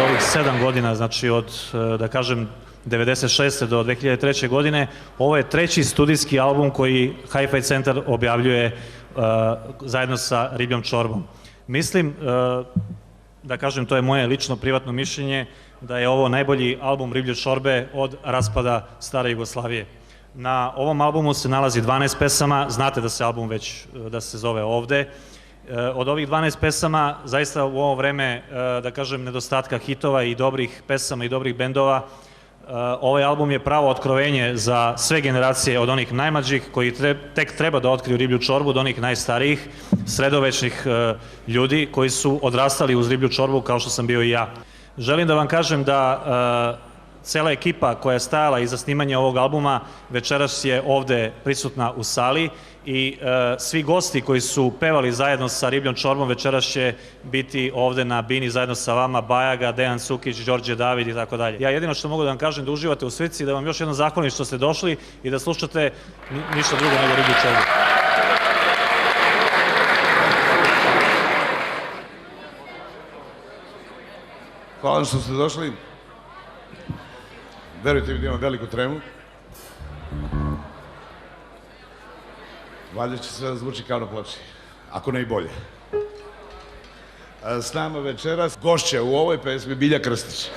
za ovih 7 godina, znači od, da kažem, 96. do 2003. godine, ovo je treći studijski album koji Hi-Fi centar objavljuje zajedno sa Ribljom čorbom. Mislim, da kažem, to je moje lično privatno mišljenje, da je ovo najbolji album Riblje čorbe od raspada stare Jugoslavije. Na ovom albumu se nalazi 12 pesama, znate da se album već, da se zove Ovde. Od ovih 12 pesama, zaista u ovo vreme, da kažem, nedostatka hitova i dobrih pesama i dobrih bendova, ovaj album je pravo otkrovenje za sve generacije, od onih najmlađih koji tek treba da otkriju Riblju čorbu, do onih najstarijih, sredovečnih ljudi koji su odrastali uz Riblju čorbu kao što sam bio i ja. Želim da vam kažem da cela ekipa koja je stajala iza snimanja ovog albuma večeras je ovde prisutna u sali i svi gosti koji su pevali zajedno sa Ribljom čorbom večeras će biti ovde na bini zajedno sa vama: Bajaga, Dejan Sukić, Đorđe David i tako dalje. Ja jedino što mogu da vam kažem da uživate u svirci, da vam još jednom zahvalim što ste došli i da slušate ništa drugo nego Riblju čorbu. Hvala što ste došli. Verujte mi da imam veliku tremu. Valjda će sve da zvuči kao na ploči, ako ne i bolje. S nama večeras gošća u ovoj pesmi Bilja Krstić.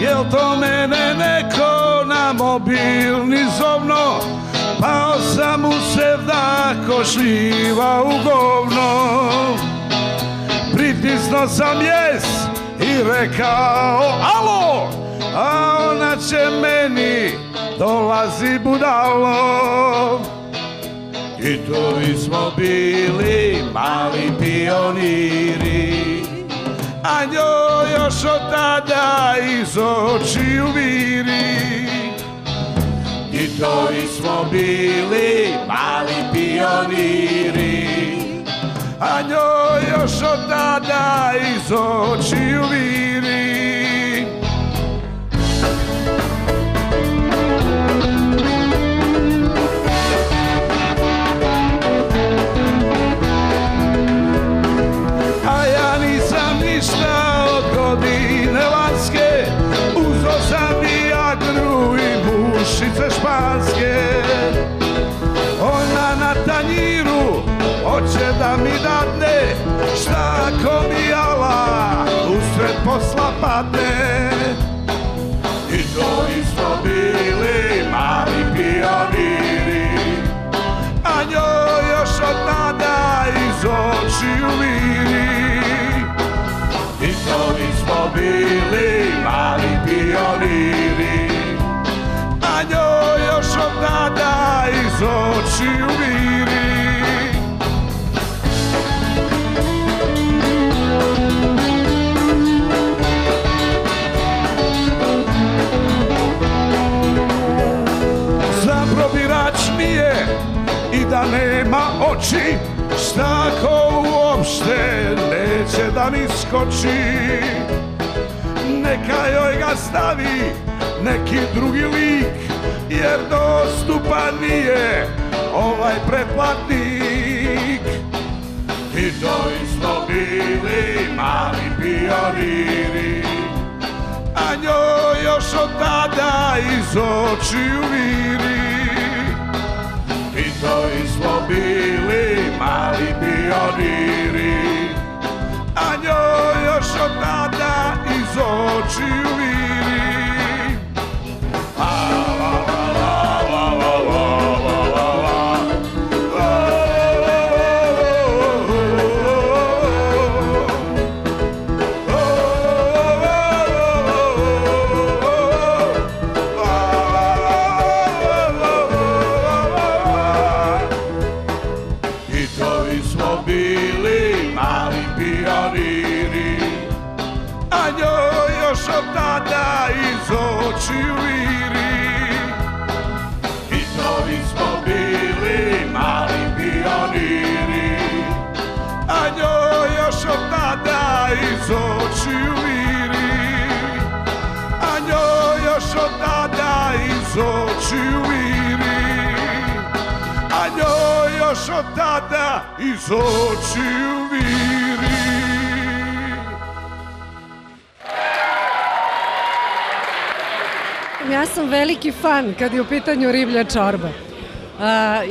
Jel to mene neko na mobilni zovno? Pao sam u sev da ko šljiva u govno. Pritisno sam jes i rekao alo, a ona će meni dolazi budalo. I to mi smo bili mali pioniri, a njoj još od tada iz očiju viri. I to mi smo bili mali pioniri, a njoj još od tada iz očiju viri. A ja nisam ništa od godine lanjske, uzo sam Viagru i mušice španske. Ona na tanjiru hoće da mi dadne, šta ko mi jala usred posla padne. I to smo bili mali pioniri, a njoj još od tada iz očiju viri. I to smo bili mali pioniri, a njoj još od tada iz očiju viri. Znam probirač mi je i da nema oči, šta ko uopšte neće da mi skoči. Neka joj ga stavi neki drugi lik, jer dostupan nije ovaj pretplatnik. I to smo bili mali pioniri, a njoj još od tada iz očiju viri. I to smo bili mali pioniri, a njoj još od tada iz očiju viri. Iz očiju viri, a njoj još od tada iz očiju viri, a njoj od tada iz očiju viri. Ja sam veliki fan kad je u pitanju riblja čorba.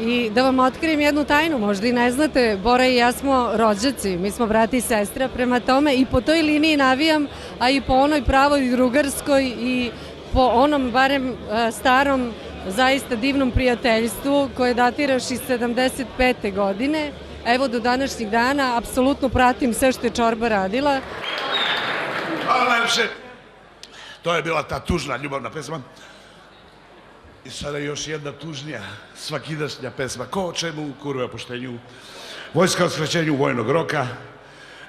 I da vam otkrijem jednu tajnu, možda i ne znate, Bora i ja smo rođaci, mi smo brati i sestra, prema tome i po toj liniji navijam, a i po onoj pravoj drugarskoj i po onom barem starom, zaista divnom prijateljstvu koje datiraš iz 75. godine. Evo do današnjih dana, apsolutno pratim sve što je čorba radila. Hvala najlepše. To je bila ta tužna ljubavna pesma. I sada još jedna tužnija, svakidašnja pesma. Ko o čemu, kurve o poštenju, vojska o skraćenju vojnog roka,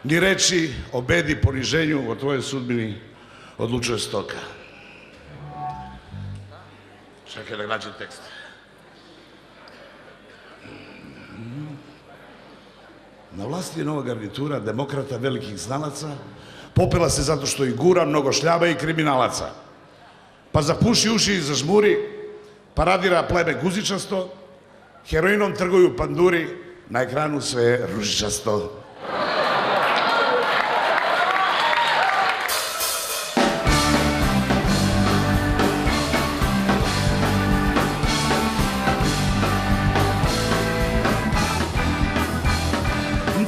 ni reči o bedi, poniženju, o tvojoj sudbini odlučuje stoka. Čekaj da nađem tekst. Na vlasti je nova garnitura demokrata velikih znalaca, popela se zato što ih gura mnogo šljaba i kriminalaca. Pa zapuši uši i zažmuri, paradira pleme guzičasto, heroinom trguju panduri, na ekranu sve je ružičasto.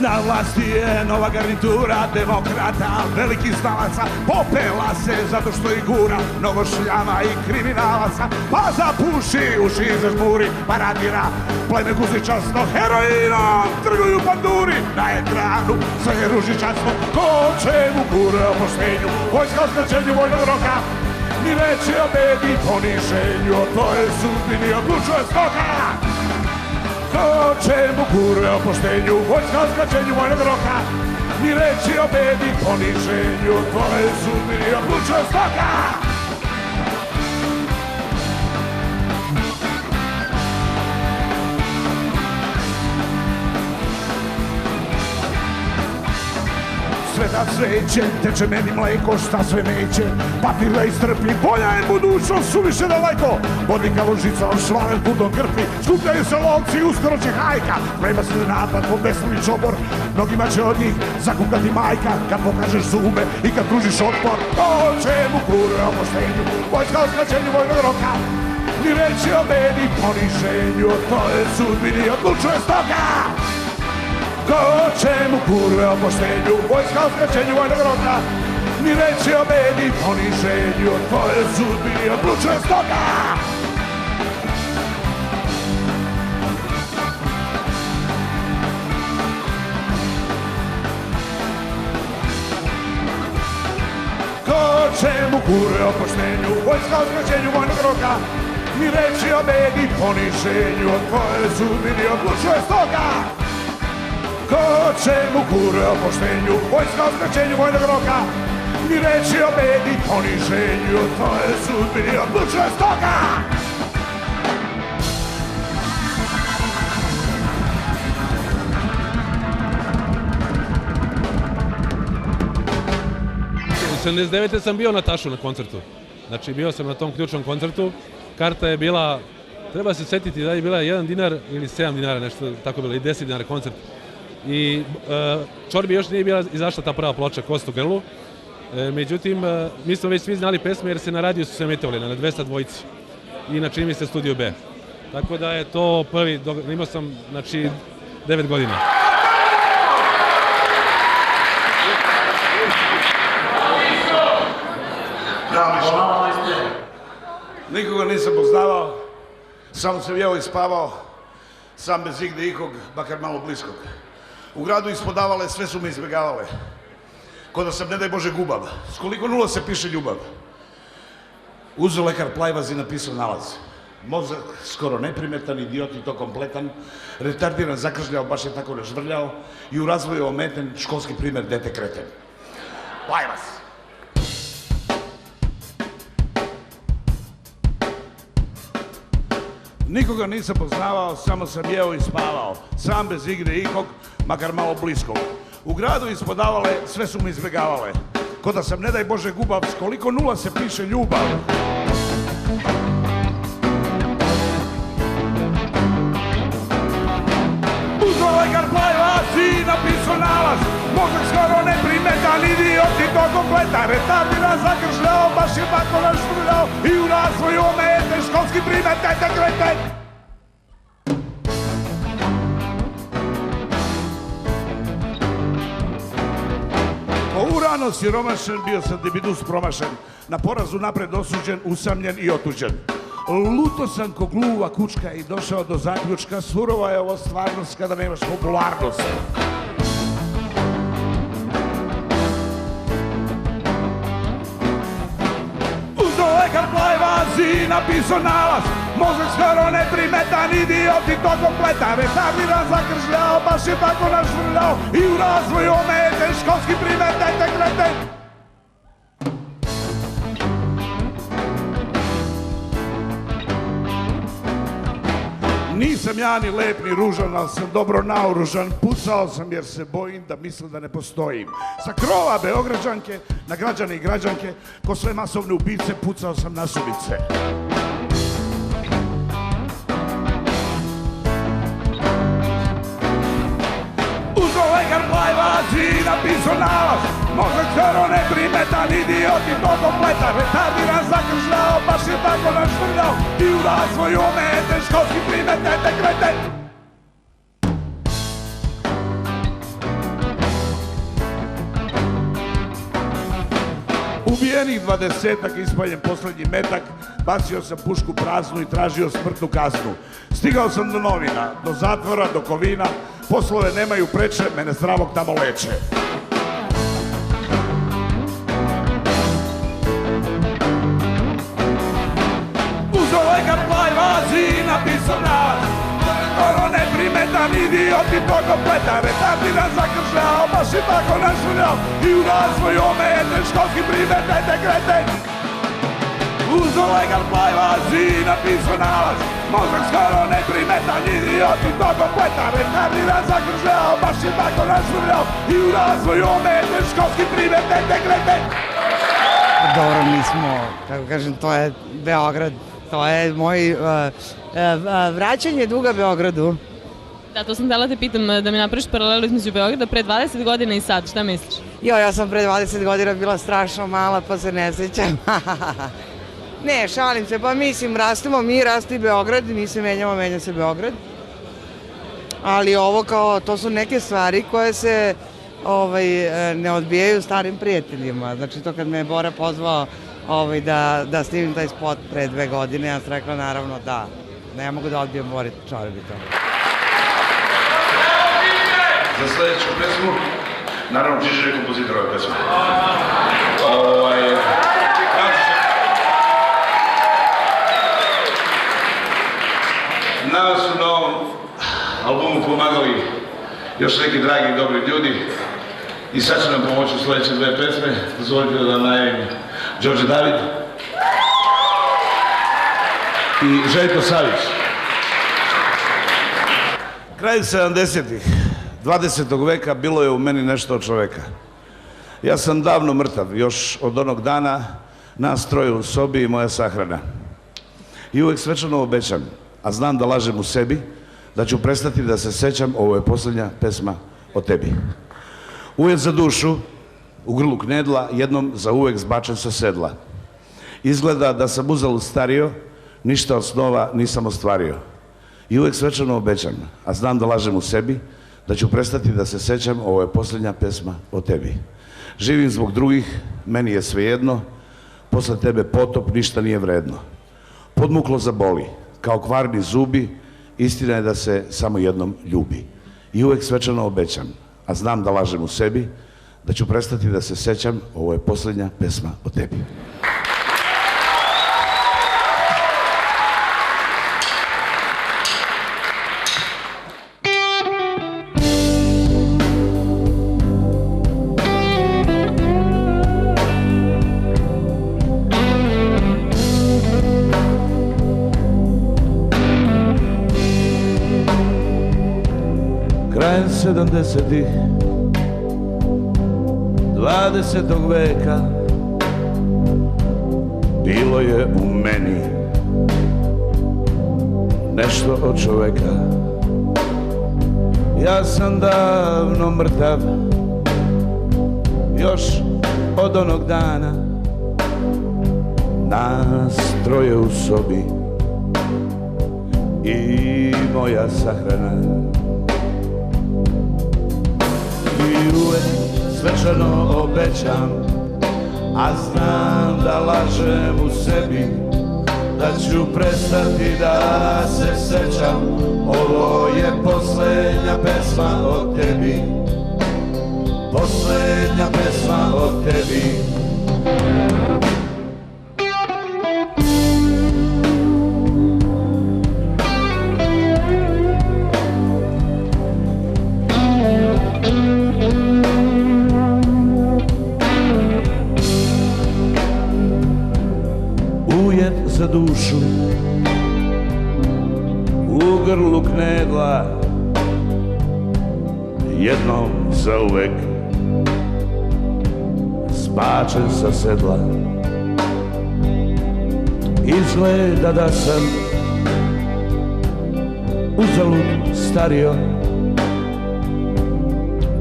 Na vlasti je nova garnitura demokrata velikih znalaca, popela se zato što ih gura mnogo šljama i kriminalaca. Pa zapuši uši i zažmuri, paradira pleme guzičasto, heroinom trguju panduri, na ekranu sve je ružičasto. Ko o čemu, kurve o poštenju, vojska o skraćenju vojnog roka, ni reči o bedi, poniženju, o tvojoj sudbini odlučuje stoka. Ko o čemu, kurve o poštenju, vojska o skraćenju vojnog roka, ni reči o bedi, poniženju, o tvojoj sudbini odlučuje stoka. Sveta sveće, teče meni mleko, šta sve neće, papir da istrpi, bolja je budućnost, suviše daleko. Bodnikavo žicom, švalen budom krpi, skupljaju se lovci, uskoro će hajka. Sprema se napad po besni čobor, mnogima će od njih zakukati majka, kad pokažeš zube i kad pružiš otpor. O čemu, kurve o poštenju, vojska o skraćenju vojnog roka, ni reči o meni, poniženju, o tvojoj sudbini odlučuje stoka. Ko o čemu, kurve o poštenju, vojska o skraćenju vojnog roka, ni reči o meni, poniženju, o tvojoj sudbini odlučuje stoka. Ko o čemu, kurve o poštenju, vojska o skraćenju vojnog roka, ni reči o meni, poniženju, o tvojoj sudbini odlučuje stoka. Ko o čemu, kurve o poštenju, vojska o skraćenju vojnog roka, ni reči o bedi, poniženju, o tvojoj sudbini odlučuje stoka. U 79. sam bio na Tašu na koncertu. Znači bio sam na tom ključnom koncertu. Karta je bila, treba se setiti da je bila 1 dinar ili 7 dinara, nešto tako bilo, i 10 dinara koncert. I čorbi još nije bila izašla ta prva ploča Kostu Grlu. Međutim, mi smo već svi znali pesme jer se na radiju su se emitovali na 202 i na čini mi se Studio B. Tako da je to prvi, imao sam, znači, 9 godina. Nikoga nisam poznavao, samo sam jeo i spavao, sam bez igde ikog, makar malo bliskog. U gradu ispodavale, sve su me izbjegavale. Ko da sam, ne daj Bože, gubav. S koliko nula se piše ljubav? Uzeo lekar Plajvaz i napisao nalaz. Mozak skoro neprimetan, idiot i to kompletan, retardiran, zakržljao, baš je tako nežvrljao i u razvoju ometen, školski primer, dete kreten. Plajvaz. Nikoga nisam poznavao, samo sam jeo i spavao, sam bez igde ikog, makar malo bliskog. U gradu ispodavale, sve su me izbjegavale. Ko da sam, ne daj Bože, gubav, s koliko nula se piše ljubav. primetan idiot i to kompletan, retardiran, zakržljao, baš je tako našvrljao i u razvoju omete, školski primetete kreten. Urano siromašen, bio sam debidus promašen, na porazu napred osuđen, usamljen i otuđen. Luto sam ko gluva kučka i došao do zaključka, surova je ovo stvarnost kada nemaš popularnost. Uzdo lekar plajvaz i napisao nalaz, mozak skoro neprimetan, idiot i to kompletan, retardiran, zakržljao, baš je tako našvrljao i u razvoju ometen, školski primetete kreten. Nisam ja ni lep ni ružan, ali sam dobro naoružan, pucao sam jer se bojim da misle da ne postojim. Sa krova Beograđanke na građane i građanke, ko sve masovne ubice, pucao sam na subice. Uzdo lekar plajvaz i napisao nalaz, mozak skoro neprimetan, idiot i to kompletan, retardiran, zakržljao, baš je tako našvrljao i u razvoju ometen, školski primetete kreten. Ubijenih 20-ak, ispaljen poslednji metak, bacio sam pušku praznu i tražio smrtnu kaznu. Stigao sam do novina, do zatvora, do kovina, poslove nemaju preče, mene zdravog tamo leče. Uzdo lekar plajvaz i napisao nalaz, skoro neprimetan, idiot i to kompletan, retardiran, zakržljao, baš je tako našvrljao i u razvoju ometen, školski primetete kreten. Uzdo lekar plajvaz i napisao nalaz, mozak skoro neprimetan, idiot i to kompletan, retardiran, zakržljao, baš je tako našvrljao i u razvoju ometen, školski primetete kreten. Dobro, mi smo, kako kažem, to je Beograd, to je moj vraćanje duga Beogradu. Da, to sam htjela te pitam, da mi napraviš paralelu između Beograda pre 20 godina i sad, šta misliš? Ja sam pre 20 godina bila strašno mala, pa se ne sjećam. Ne, šalim se, pa mislim, rastemo, mi rasti Beograd, mi se menjamo, menja se Beograd. Ali ovo kao, to su neke stvari koje se ne odbijaju starim prijateljima. Znači to kad me je Bora pozvao da snimim taj spot pre 2 godine, ja sam rekla naravno da, ne mogu da odbijem Bori Čorbića. Za sledeću pesmu, naravno Čižić je kompozitor ove pesme. Nama su na ovom albumu pomagali još neki dragi i dobri ljudi i sad će nam pomoći u sledeće 2 pesme. Dozvolite da najavim Đorđe David i Željko Savić. Kraj 70-ih, 20. veka bilo je u meni nešto od čoveka. Ja sam davno mrtav, još od onog dana nas troje u sobi i moja sahrana. I uvek svečano obećam, a znam da lažem u sebi, da ću prestati da se sećam, ovo je posljednja pesma o tebi. Ujet za dušu, u grlu knedla, jednom za uvek zbačen sa sedla. Izgleda da sam uzalud stario, ništa od snova nisam ostvario. I uvek svečano obećam, a znam da lažem u sebi, da ću prestati da se sećam, ovo je posljednja pesma o tebi. Živim zbog drugih, meni je svejedno, posle tebe potop ništa nije vredno. Podmuklo zaboli, kao kvarni zubi, istina je da se samo jednom ljubi. I uvek svečano obećam, a znam da lažem u sebi, da ću prestati da se sećam, ovo je posljednja pesma o tebi. Krajem 70-ih 20. veka bilo je u meni nešto od čoveka. Ja sam davno mrtav, još od onog dana, nas troje u sobi i moja sahrana. I uvek svečano obećam, a znam da lažem u sebi, da ću prestati da se sećam. Ovo je poslednja pesma o tebi, poslednja pesma o tebi. Ujed za dušu, u grlu knedla, jednom zauvek zbačen sa sedla. Izgleda da sam uzalud stario,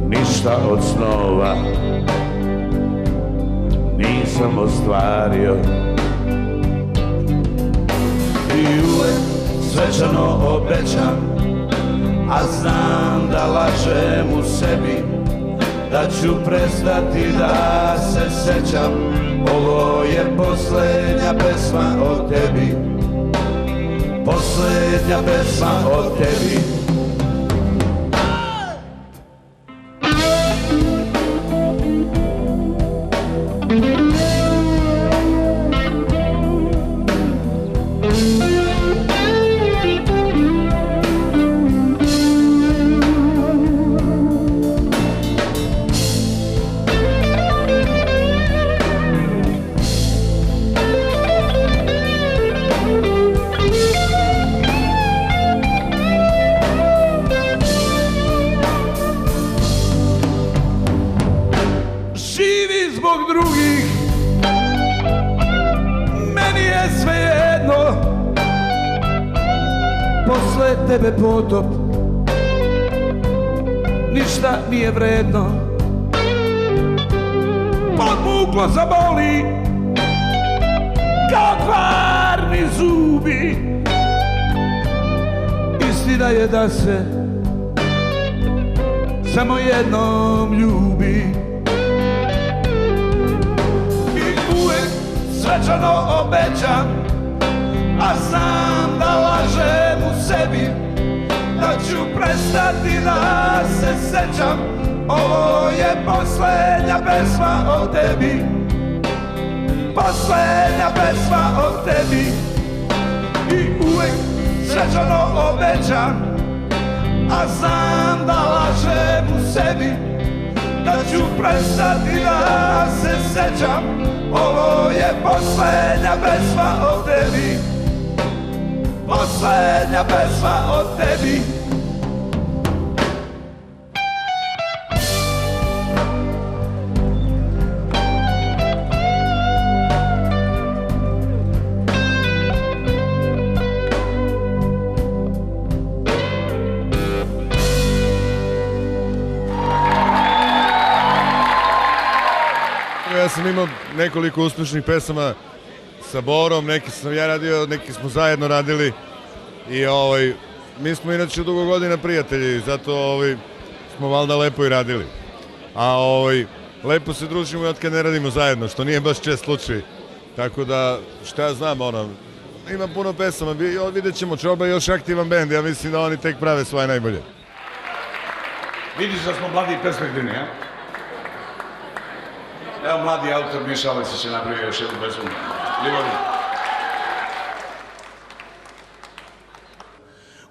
ništa od snova nisam ostvario. I uvek svečano obećam, a znam da lažem u sebi, da ću prestati da se sećam. Ovo je poslednja pesma o tebi, poslednja pesma o tebi. Živi zbog drugih, meni je svejedno, posle tebe potop, ništa nije vredno. Podmuklo zaboli, kao kvarni zubi, istina je da se samo jednom ljubi. Svečano obećam, a znam da lažem u sebi, da ću prestati da se sećam. Ovo je poslednja pesma o tebi, poslednja pesma o tebi. I uvek svečano obećam, a znam da lažem u sebi, da ću prestati da se sećam. Ovo je poslednja pesma o tebi, poslednja pesma o tebi. Ja sam imao nekoliko uspešnih pesama sa Borom, neki sam ja radio, neki smo zajedno radili i mi smo inače dugo godina prijatelji, zato smo valjda lepo i radili. A lepo se družimo i od kad ne radimo zajedno, što nije baš čest slučaj. Tako da, šta ja znam, ima puno pesama, vidjet ćemo, Čorba je još aktivan bend, ja mislim da oni tek prave svoje najbolje. Vidiš da smo mladi i perspektivni, ja? Evo mladi autor Miša Aleksić je napravio još jednu pesmu. Ljubavi.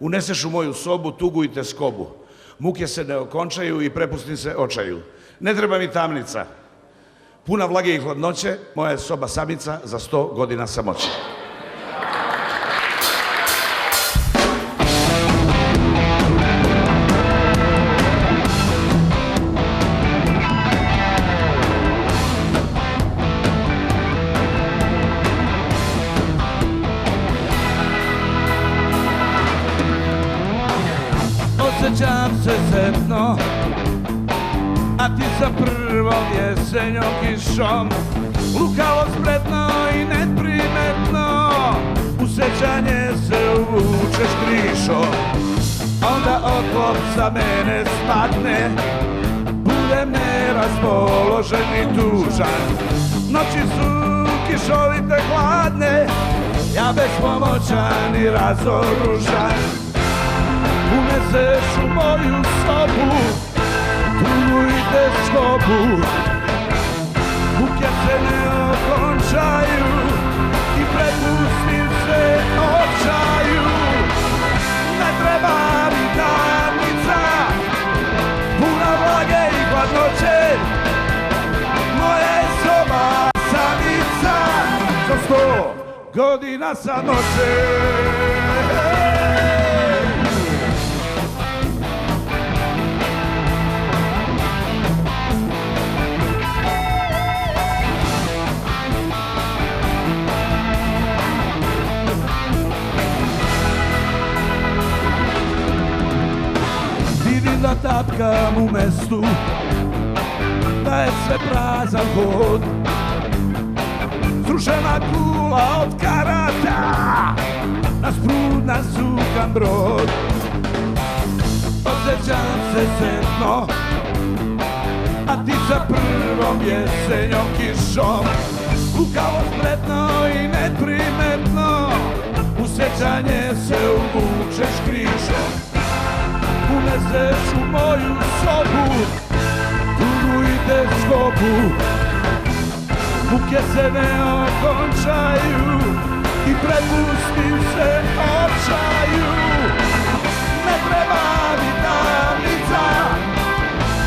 Uneseš u moju sobu tugu i teskobu. Muke se ne okončaju i prepustim se očaju. Ne treba mi tamnica. Puna vlage i hladnoće, moja je soba samica za 100 godina samoće. Osjećam se sretno, a ti sa prvom jesenjom kišom, lukavo spretno i neprimetno, u sećanje se uvučeš krišom. Onda oklop sa mene spadne, budem neraspoložen i tužan. Noći su kišovite hladne, ja bespomoćan i razoružan. Uneseš u moju sobu tugu i teškobu, muke se ne okončaju i prepustim se očaju. Ne treba mi tamnica, puna vlage i hladnoće, moja je soba samica za 100 godina samoće. Vidim da tapkam u mestu, da je sve prazan hod, srušena kula od karata, na sprud nasukan brod. Osjećam se setno, a ti sa prvom jesenjom kišom, lukavo spretno i neprimetno, u sećanje se uvučeš krišom. Uneseš u moju sobu tugu i teškobu, muke se ne okončaju i prepustim se očaju. Ne treba mi tamnica,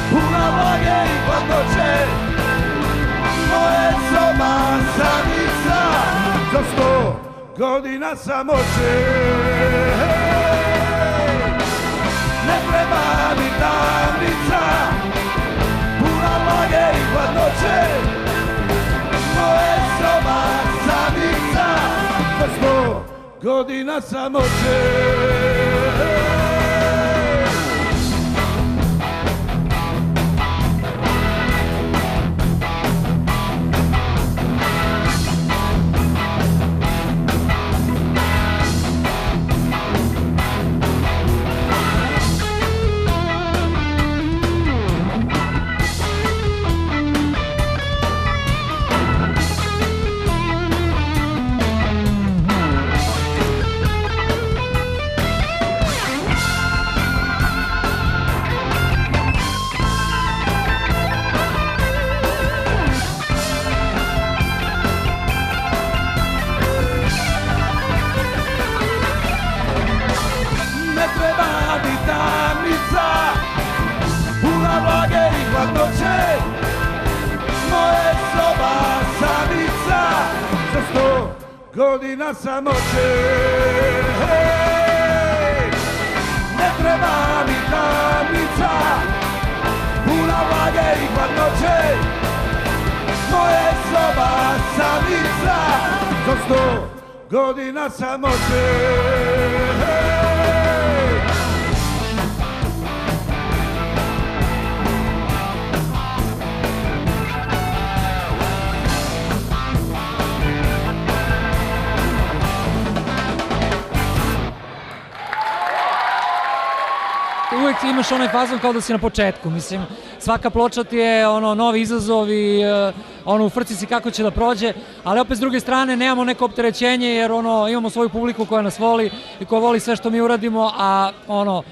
puna vlage i hladnoće, moje soba samica za 100 godina samoće. Ne treba mi tamnica, puna vlage i hladnoće, moje soba samica za 100 godina samoće. Godina samoće, ne treba mi tamnica, puna vlage i hladnoće, moje soba samica za 100 godina samoće. Uvijek imaš onaj fazon kao da si na početku, mislim, svaka ploča ti je novi izazov i u frci si kako će da prođe, ali opet s druge strane nemamo neko opterećenje jer imamo svoju publiku koja nas voli i koja voli sve što mi uradimo, a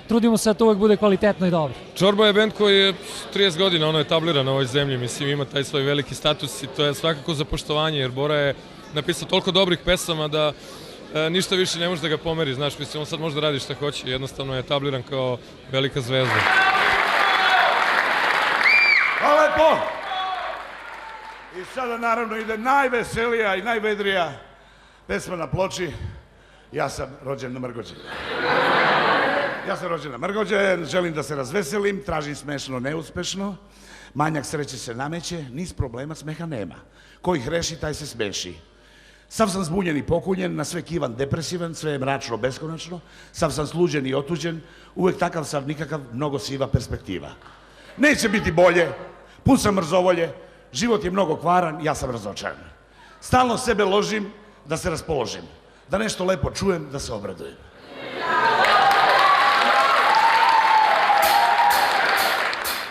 trudimo se da to uvijek bude kvalitetno i dobro. Čorba je bend koji je 30 godina etabliran na ovoj zemlji, mislim, ima taj svoj veliki status i to je svakako za poštovanje jer Bora je napisao toliko dobrih pesama da ništa više ne može da ga pomeri, znaš, mislim, on sad može da radi šta hoće, jednostavno je etabliran kao velika zvezda. Hvala lepo! I sada naravno ide najveselija i najvedrija pesma na ploči. Ja sam rođen na Mrgođe. Ja sam rođen na Mrgođe, želim da se razveselim, tražim smešno, neuspešno. Manjak sreće se nameće, niz problema, smeha nema. Ko ih reši, taj se smeši. Sav sam zbunjen i pokunjen, na sve kivan depresivan, sve je mračno, beskonačno. Sav sam sluđen i otuđen, uvek takav sav nikakav, mnogo siva perspektiva. Neće biti bolje, pun sam mrzovolje, život je mnogo kvaran, ja sam razočaran. Stalno sebe ložim da se raspoložim, da nešto lepo čujem, da se obradujem.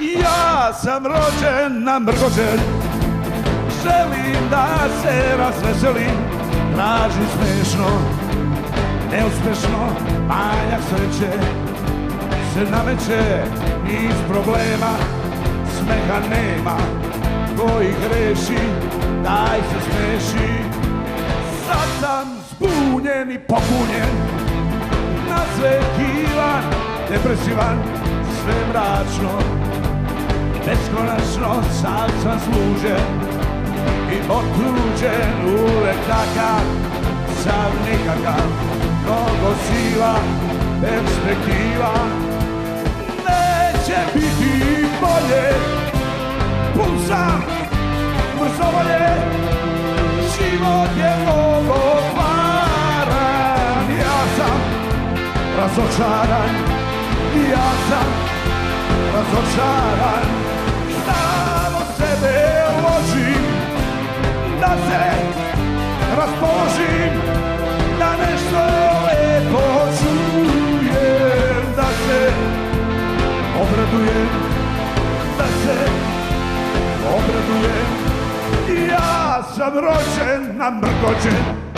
Ja sam rođen namrgođen, želim da se razveselim, tražim smešno, neuspešno, manjak sreće, se nameće niz problema, smeha nema, koji greši, daj se smeši. Sad sam zbunjen i popunjen, nazvekivan, depresivan, sve mračno, beskonačno, sad sam služen i otuđen, uvek takav, sad nikakav, mnogo siva, perspektiva. Neće biti bolje, pun sam mrzovolje, život je mnogo kvaran. Ja sam razočaran, ja sam razočaran, stalno sebe ložim, da se raspoložim, da nešto lepo čujem, da se obradujem, da se obradujem. Ja sam rođen namrgođen.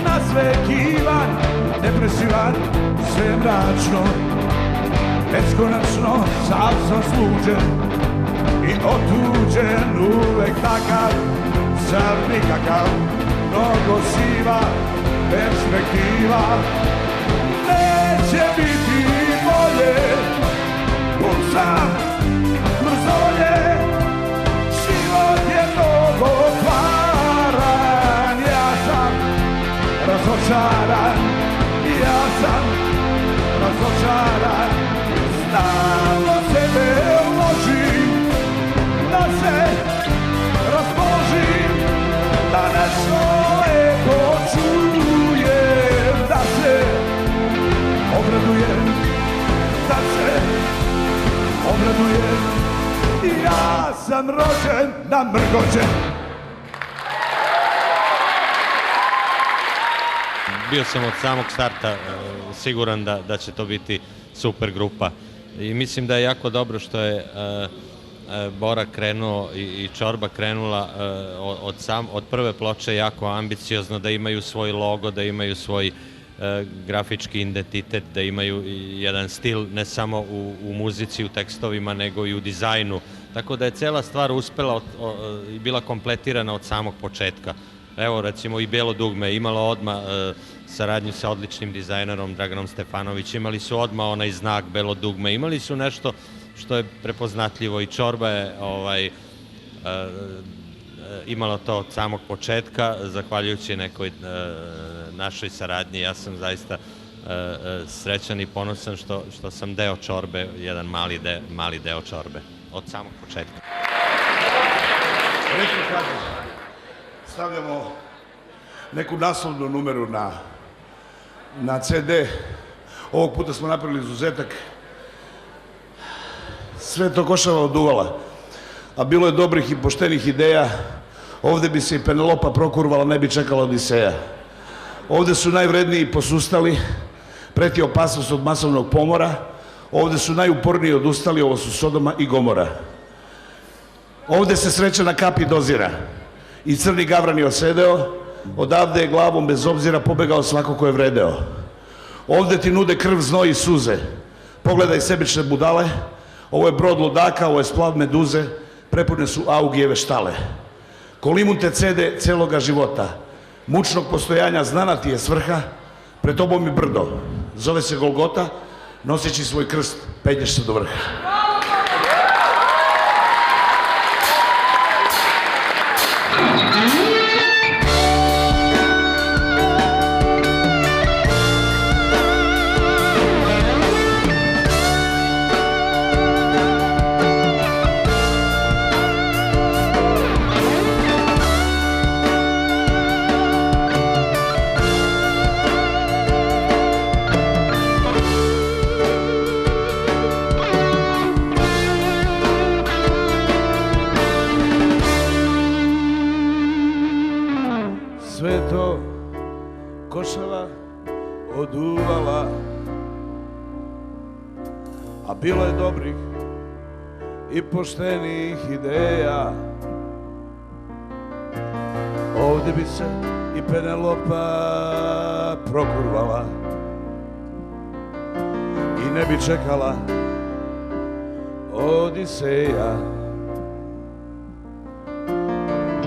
Nazvekivan, depresivan, sve mračno, beskonačno, sad sam sluđen i otuđen, uvek takav, sad nikakav, mnogo siva perspektiva. Neće biti bolje, pun sam mrzovolje, život je mnogo kvaran. Ja sam razočaran, ja sam razočaran, stalno sebe ložim, da se raspoložim, da nešto lepo čujem, da se obradujem, da se obradujem. Ja sam rođen namrgođen. Bio sam od samog starta siguran da će to biti super grupa i mislim da je jako dobro što je Bora krenuo i Čorba krenula od prve ploče jako ambiciozno, da imaju svoj logo, da imaju svoj grafički identitet, da imaju jedan stil ne samo u muzici, u tekstovima, nego i u dizajnu. Tako da je cela stvar uspela i bila kompletirana od samog početka. Evo, recimo, i Belo dugme imalo odmah saradnju sa odličnim dizajnerom Draganom Stefanović, imali su odmah onaj znak Belo dugme, imali su nešto što je prepoznatljivo i Čorba je imala to od samog početka, zahvaljujući nekoj našoj saradnji. Ja sam zaista srećan i ponosan što sam deo Čorbe, jedan mali deo Čorbe, od samog početka. Retko kad stavljamo neku naslovnu numeru na CD, ovog puta smo napravili izuzetak, sve to košava od uvala, a bilo je dobrih i poštenih ideja. Ovde bi se i Penelopa prokurvala, ne bi čekala Odiseja. Ovde su najvredniji posustali, preti opasnost od masovnog pomora, ovde su najuporniji odustali, ovo su Sodoma i Gomora. Ovde se sreća na kapi dozira i crni gavran je osedeo, odavde je glavom bez obzira pobegao svako ko je vredeo. Ovde ti nude krv, znoj i suze, pogledaj sebične budale, ovo je brod ludaka, ovo je splav meduze, prepune su Augijeve štale. Ko limun te cede celoga života, mučnog postojanja znana ti je svrha, pred tobom je brdo, zove se Golgota, noseći svoj krst, penješ se do vrha. bilo je dobrih i poštenih ideja. Ovdje bi se i Penelopa prokurvala i ne bi čekala Odiseja.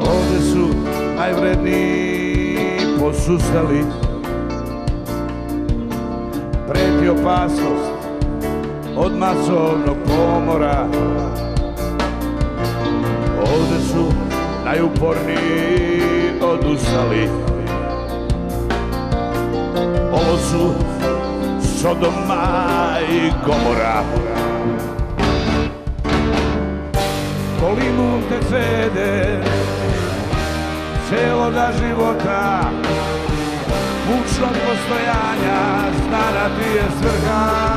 Ovdje su najvredniji posustali, preti opasnost od masovnog pomora. Ovdje su najuporniji odustali. Ovo su Sodoma i Gomora. Po limun te cede celoga života, mučnog postojanja, znana ti je svrha.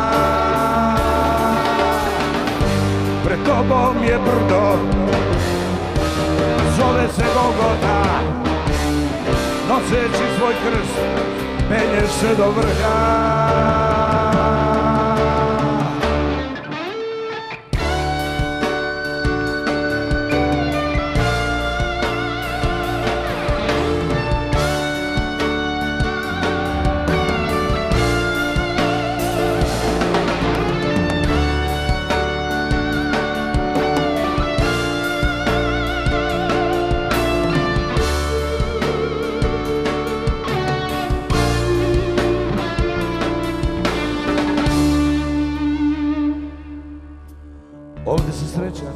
Pred tobom je brdo, zove se Golgota, noseći svoj krst, penješ se do vrha. Ovdje se sreća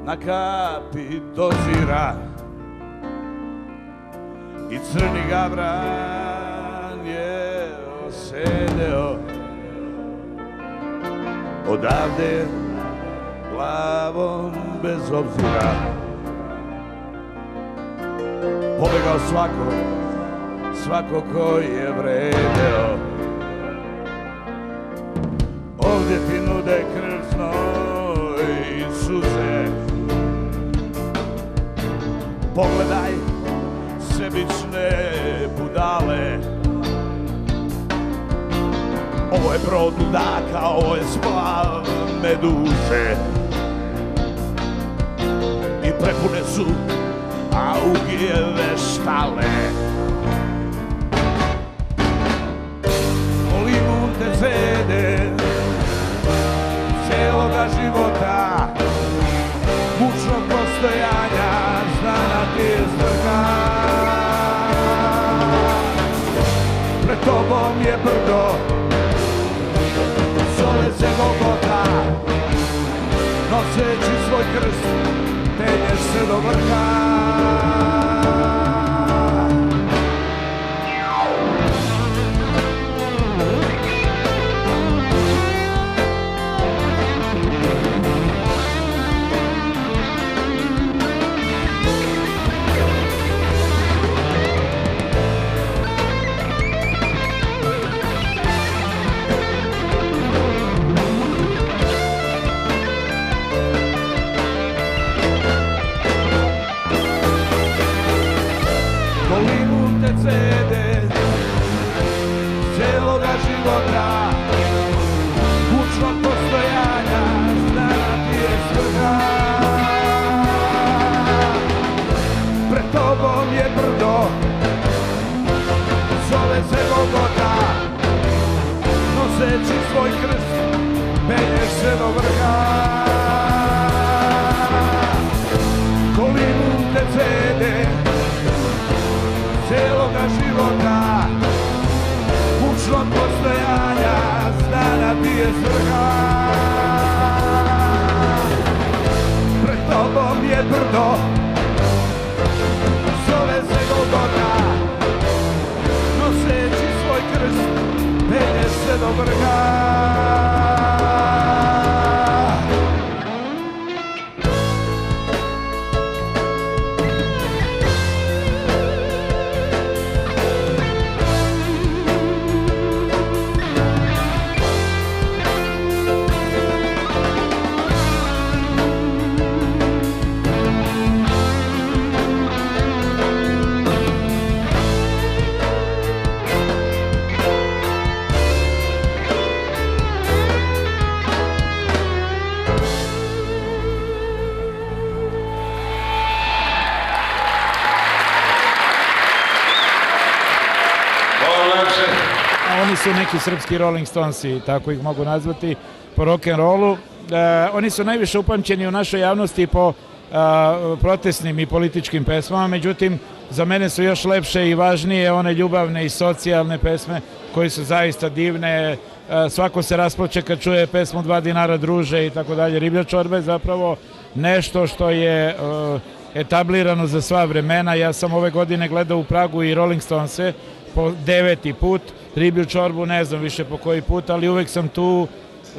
na kapi dozira i crni gavran je osedeo. Odavde glavom bez obzira pobegao svako ko je vredeo. Ovdje ti nude krsno i suze, pogledaj sebične budale. Ovo je brod ludaka, ovo je splav meduze i prepune su Augijeve štale. Limun te cede celoga života, mučnog postojanja, znana ti je svrha. Pred tobom je brdo, zove se Golgota, noseći svoj krst, penješ se do vrha. Celoga života, mučnog postojanja, znana ti je svrha. Pred tobom je brdo, zove se Golgota, noseći svoj krst, penješ se do vrha. Ko limun te cede celoga života, mučnog postojanja, znana ti je svrha. Pred tobom je brdo, zove se Golgota, noseći svoj krst, penješ se do vrha. oni su neki srpski Rolling Stonesi, tako ih mogu nazvati, po rock'n'rollu. Oni su najviše upamćeni u našoj javnosti po protestnim i političkim pesmama, međutim, za mene su još lepše i važnije one ljubavne i socijalne pesme koje su zaista divne. Svako se rasplače kad čuje pesmu 2 dinara druže i tako dalje. Riblja čorba je zapravo nešto što je etablirano za sva vremena. Ja sam ove godine gledao u Pragu i Rolling Stonese po 9. put, Riblju čorbu ne znam više po koji put, ali uvek sam tu,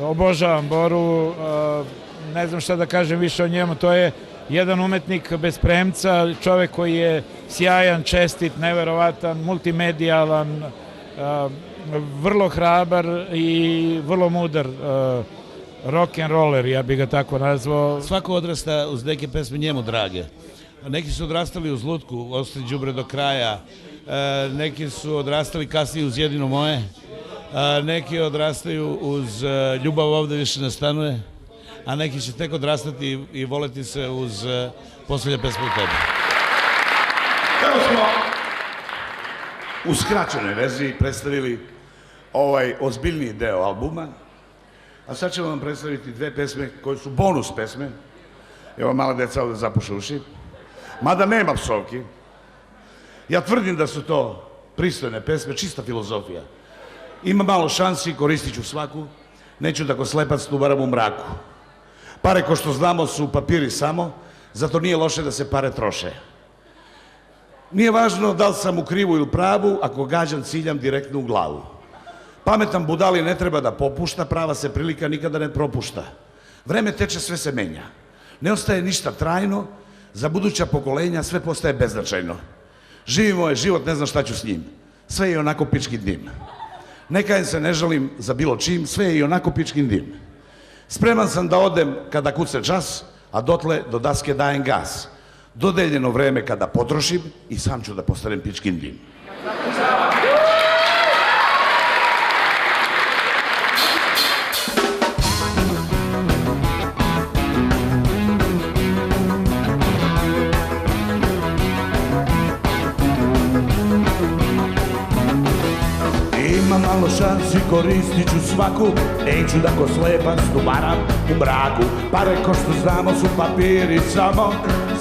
obožavam Boru, ne znam šta da kažem više o njemu, to je jedan umetnik bez premca, čovek koji je sjajan, čestit, neverovatan, multimedijalan, vrlo hrabar i vrlo mudar rock'n'roller, ja bih ga tako nazvao. Svako odrasta uz neke pesme njemu drage. Neki su odrastali uz Lutku, Ostavi đubre do kraja, neki su odrastali kasnije uz Jedino moje, neki odrastaju uz Ljubav ovde više ne stanuje, a neki će tek odrastati i voleti se uz Poslednja pesma u tebi. Evo smo u skraćenoj verziji predstavili ovaj ozbiljniji deo albuma, a sad ćemo vam predstaviti 2 pesme koje su bonus pesme. Evo mala deca ovde zapuše uši. Mada nema psovki. Ja tvrdim da su to pristojne pesme, čista filozofija. Ima malo šansi, koristit ću svaku. Neću da ko slepac tubaram u mraku. Pare, ko što znamo, su papiri samo, zato nije loše da se pare troše. Nije važno da li sam u krivu ili pravu, ako gađam ciljam direktno u glavu. Pametan budali ne treba da popušta, prava se prilika nikada ne propušta. Vreme teče, sve se menja. Ne ostaje ništa trajno, za buduća pokolenja sve postaje beznačajno. Živi moj život, ne znam šta ću s njim. Sve je onako pičkin dim. Ne kajem se, ne žalim za bilo čim, sve je i onako pičkin dim. Spreman sam da odem kada kuce čas, a dotle do daske dajem gas. Dodeljeno vreme kada potrošim i sam ću da postanem pičkin dim. Ima malo šansi, koristit ću svaku, neću da ko slepac tubaram u mraku. Pare, ko što znamo, su papiri samo,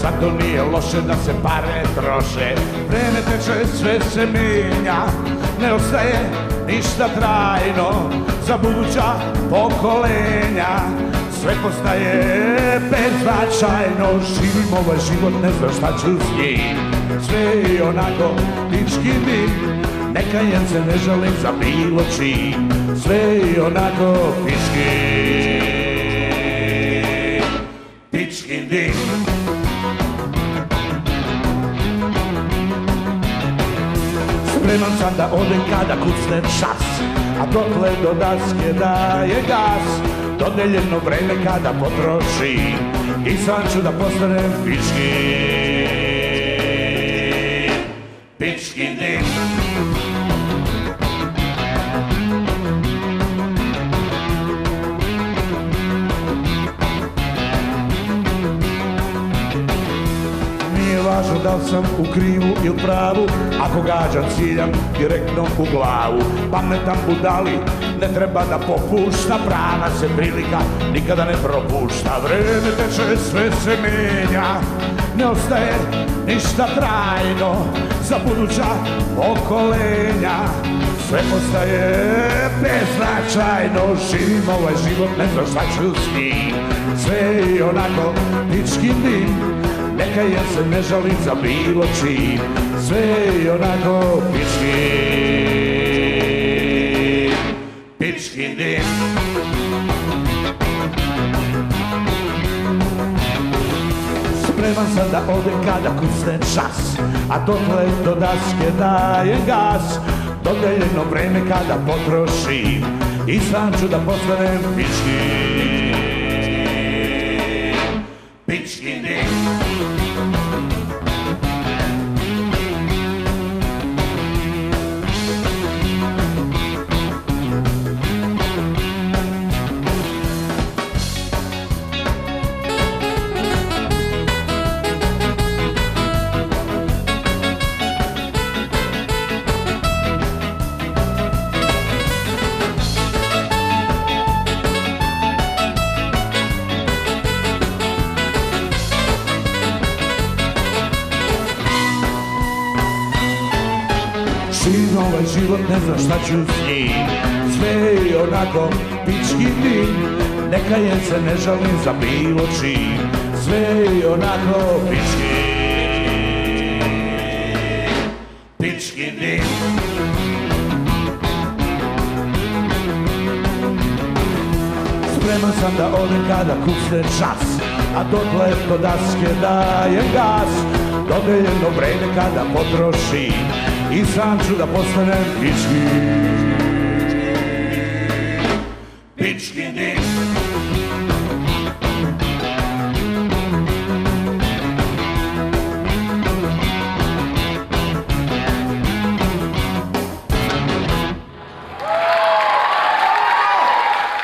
zato nije loše da se pare troše. Vreme teče, sve se menja, ne ostaje ništa trajno, za buduća pokolenja sve postaje beznačajno. Živim ovaj život, ne znam šta ću s njim, sve je onako pički dim. Ne kajem se, ne žalim za bilo čim, sve je onako pičkin dim. Spreman sam da odem kada kucne čas, a dotle do daske daje gas. Dodeljeno vreme kada potrošim i sam ću da postanem pičkin dim. Važno da li sam u krivu ili pravu, ako gađam ciljam direktno u glavu. Pametan budali ne treba da popušta, prava se prilika nikada ne propušta. Vreme teče, sve se menja, ne ostaje ništa trajno, za buduća pokolenja sve postaje beznačajno. Živim ovaj život, ne znam šta ću s njim, sve je onako pičkin dim. Ne kajem se, ne žalim za bilo čim, sve je onako pičkin dim. Spreman sam da odem kada kucne čas, a dotle do daske dajem gas. Dodeljeno vreme kada potrošim i sam ću da postanem pičkin dim. ovaj život ne znam šta ću s njim. Sve je onako pički dim, neka je se ne žalim za bilo čim. Sve je onako pički dim. Spreman sam da odem kada kucne čas, a dotle do daske dajem gas. Dodeljeno vreme kada potrošim i sam ću da postanem pički dim.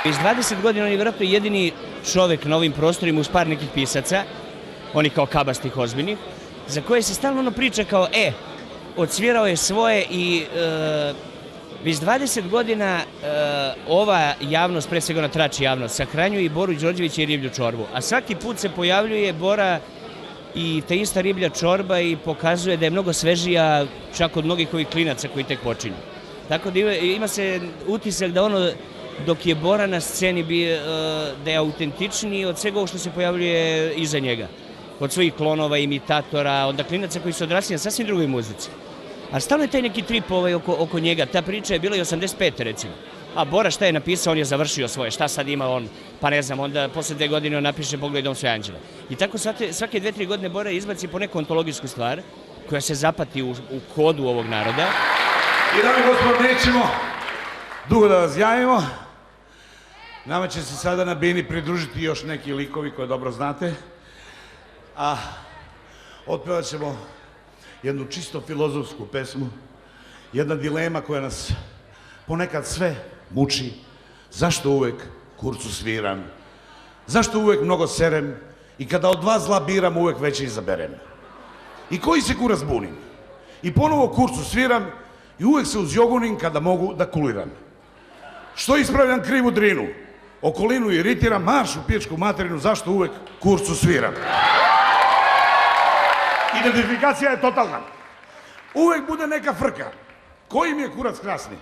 Iz 20 godina on je vjerojatno jedini čovek na ovim prostorima uz par nekih pisaca, oni kao kabastih ozbiljnih, za koje se stalno priča kao odsvirao je svoje i već 20 godina ova javnost, pre svega ona trači javnost, sahranjuje i Boru Đorđevića i Riblju čorbu, a svaki put se pojavljuje Bora i ta ista Riblja čorba i pokazuje da je mnogo svežija čak od mnogih ovih klinaca koji tek počinju. Tako da ima se utisak da ono dok je Bora na sceni da je autentičniji od svega ovo što se pojavljuje iza njega. Od svojih klonova, imitatora, od klinaca koji su odrasli na sasvim drugoj muzici. A stalno je taj neki trip oko njega. Ta priča je bila i 85. recimo. A Bora šta je napisao, on je završio svoje. Šta sad ima on? Pa ne znam, onda posle 2 godine on napiše Pogledaj dom sve anđele. I tako svake 2-3 godine Bora izbaci po neku ontologijsku stvar koja se zapati u kodu ovog naroda. I dame i gospodo, nećemo dugo da vas javimo. Nama će se sada na bini pridružiti još neki likovi koje dobro znate. A otpevat ćemo jednu čisto filozofsku pesmu. Jedna dilema koja nas ponekad sve muči. Zašto uvek kurcu sviram? Zašto uvek mnogo serem? I kada od dva zla biram, uvek veće izaberem. I koji se kurac bunim? I ponovo kurcu sviram i uvek se uzjogunim kada mogu da kuliram. Što ispravljam krivu drinu? Okolinu iritiram, marš u pičku materinu, zašto uvek kurcu sviram? Identifikacija je totalna. Uvek bude neka frka. Koji mi je kurac krasni?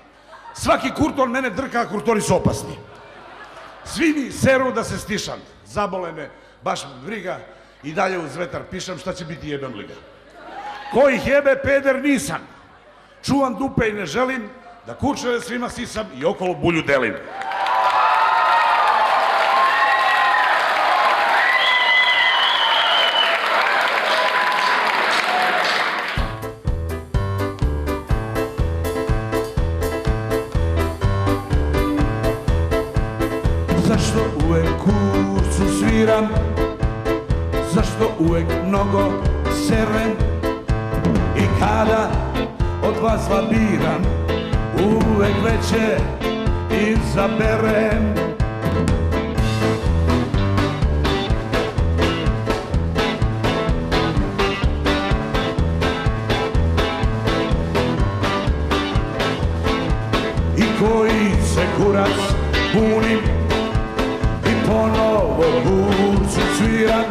Svaki kurton mene drka, a kurtori su opasni. Svi mi seru da se stišam. Zabole me, baš briga, i dalje uz vetar pišam, šta će biti jebem liga. Koji jebe, peder nisam. Čuvam dupe i ne želim da kurčeve svima sisam i okolo bulju delim. Zašto uvek kurcu sviram? Zašto uvek mnogo serem? I kada od vas biram, uvek veće izaberem. I koji se kurac bunim i ponovo kurcu sviram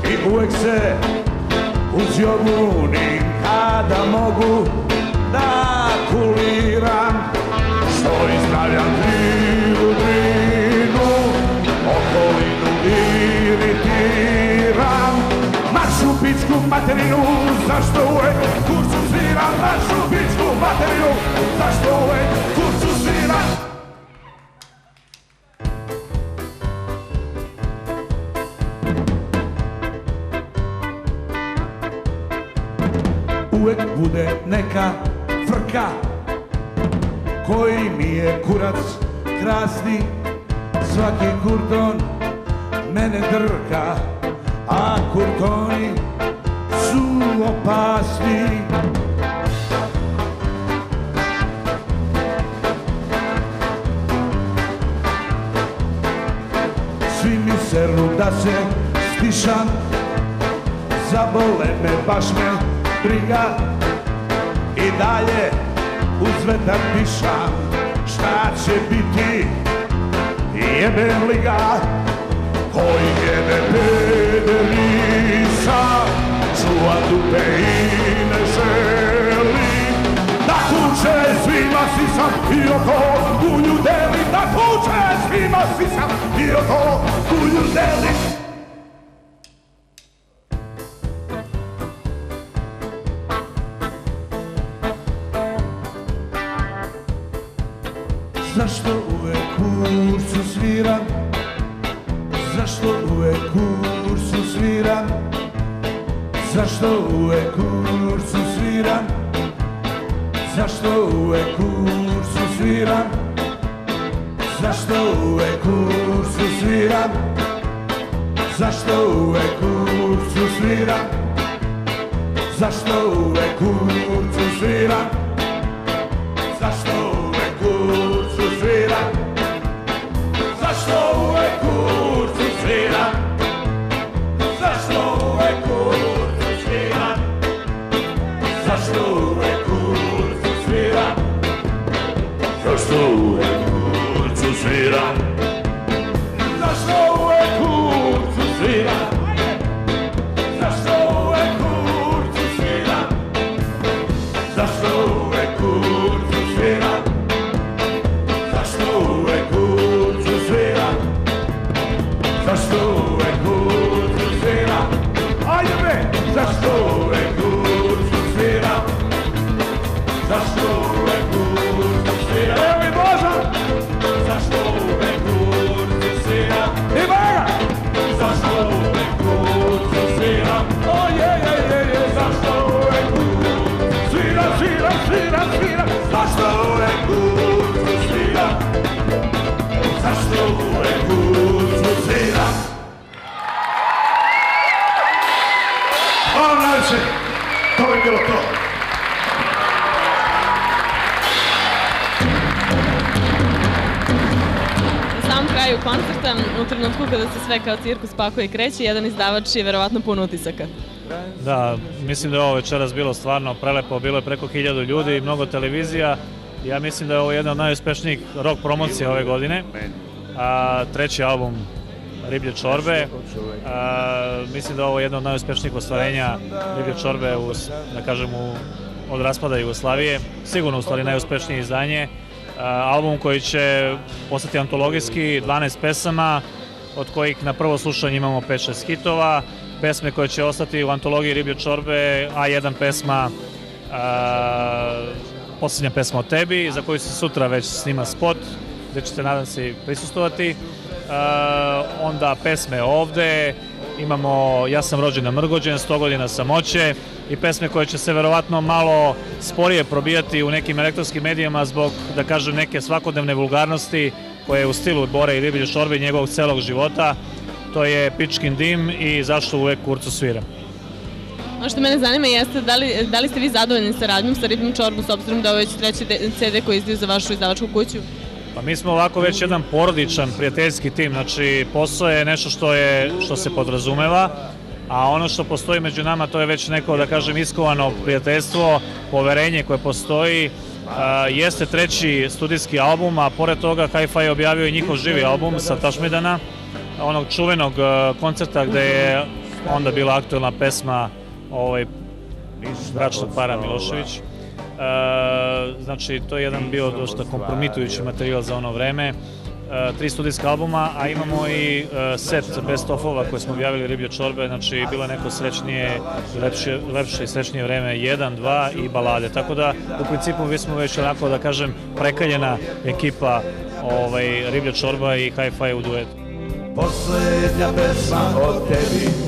i uvek se uzjogunim kada mogu da kuliram. Što ispravljam krivu drinu, okolinu iritiram. Marš u pičku materinu, zašto uvek kurcu sviram? Marš u pičku materinu, zašto uvek kurcu sviram? Uvek bude neka frka, koji mi je kurac krasni. Svaki kurton mene drka, a kurtoni su opasni. Svi mi seru da se stišam, zabole me, baš me briga, i dalje uz vetar pišam. Šta će biti, jebem li ga? Koji jebe peder nisam, čuva dupe i ne želim da sisam i oko kulju delim, da tuče svima sisam i oko kulju delim. Zašto uvek kurcu sviram? Zašto uvek kurcu sviram? Zašto uvek kurcu sviram? Zašto uvek kurcu sviram? Zašto uvek kurcu sviram? Zašto uvek kurcu sviram? Zašto uvek kurcu sviram? Zašto uvek kurcu sviram? Zašto uvek kurcu sviram? Zašto uvek kurcu sviram? Zašto uvek kurcu sviram? Zašto uvek kurcu sviram? Zašto uvek kurcu sviram? Zašto uvek kurcu sviram? Zašto uvek kurcu sviram? Zašto uvek kurcu sviram? Zašto uvek kurcu sviram? Ajde bre! Zašto uvek kurcu sviram? Zašto uvek kurcu sviram? Evo mi Božan! Zašto uvek kurcu sviram? I Boga! Zašto uvek kurcu sviram? O je! Zašto uvek kurcu sviram? Sviram! Zašto uvek kurcu sviram? Zašto uvek kurcu sviram? Hvala najviše! To bi bilo to! Na samom kraju koncerta, u trenutku kada se sve kao cirkus pakuje i kreće, jedan izdavač je verovatno pun utisaka. Da, mislim da je ovo večeras bilo stvarno prelepo, bilo je preko 1000 ljudi, mnogo televizija. Ja mislim da je ovo jedna od najuspešnijih rock promocija ove godine. Treći album Riblje čorbe. Mislim da je ovo jedno od najuspešnijih ostvarenja Riblje čorbe od raspada Jugoslavije. Sigurno u stvari najuspešnije izdanje. Album koji će postati antologijski, 12 pesama, od kojih na prvo slušanje imamo 5-6 hitova, pesme koje će ostati u antologiji Riblje čorbe, a jedan pesma, posljednja pesma o tebi, za koju se sutra već snima spot, gde ćete, nadam se, prisustovati. Onda pesme ovde, imamo Ja sam rođen na Mrgođen, 100 godina samoće i pesme koje će se verovatno malo sporije probijati u nekim elektronskim medijama zbog, da kažem, neke svakodnevne vulgarnosti koje je u stilu Bore i Riblje čorbe i njegovog celog života. To je Pičkin dim i Zašto uvek kurcu sviram. Ono što mene zanima jeste da li ste vi zadovoljni saradnjom sa Ribljom čorbom s obzirom da je ovo već treći CD koji izdaju za vašu izdavačku kuću? Pa mi smo ovako već jedan porodičan, prijateljski tim, znači posao je nešto što se podrazumeva, a ono što postoji među nama to je već neko, da kažem, iskovano prijateljstvo, poverenje koje postoji. Jeste treći studijski album, a pored toga Hi-Fi je objavio i njihov živi album sa Tašmidana, onog čuvenog koncerta gde je onda bila aktuelna pesma Bračnog para Milošević. Znači, to je jedan bio dosta kompromitujući materijal za ono vreme. 3 studijska albuma, a imamo i set best of-ova koje smo objavili Riblje čorbe, znači bilo je neko srećnije, lepše i srećnije vreme 1, 2 i balade, tako da u principu mi smo već onako, da kažem, prekaljena ekipa Riblje čorba i Hi-Fi u duetu. Poslednja pesma o tebi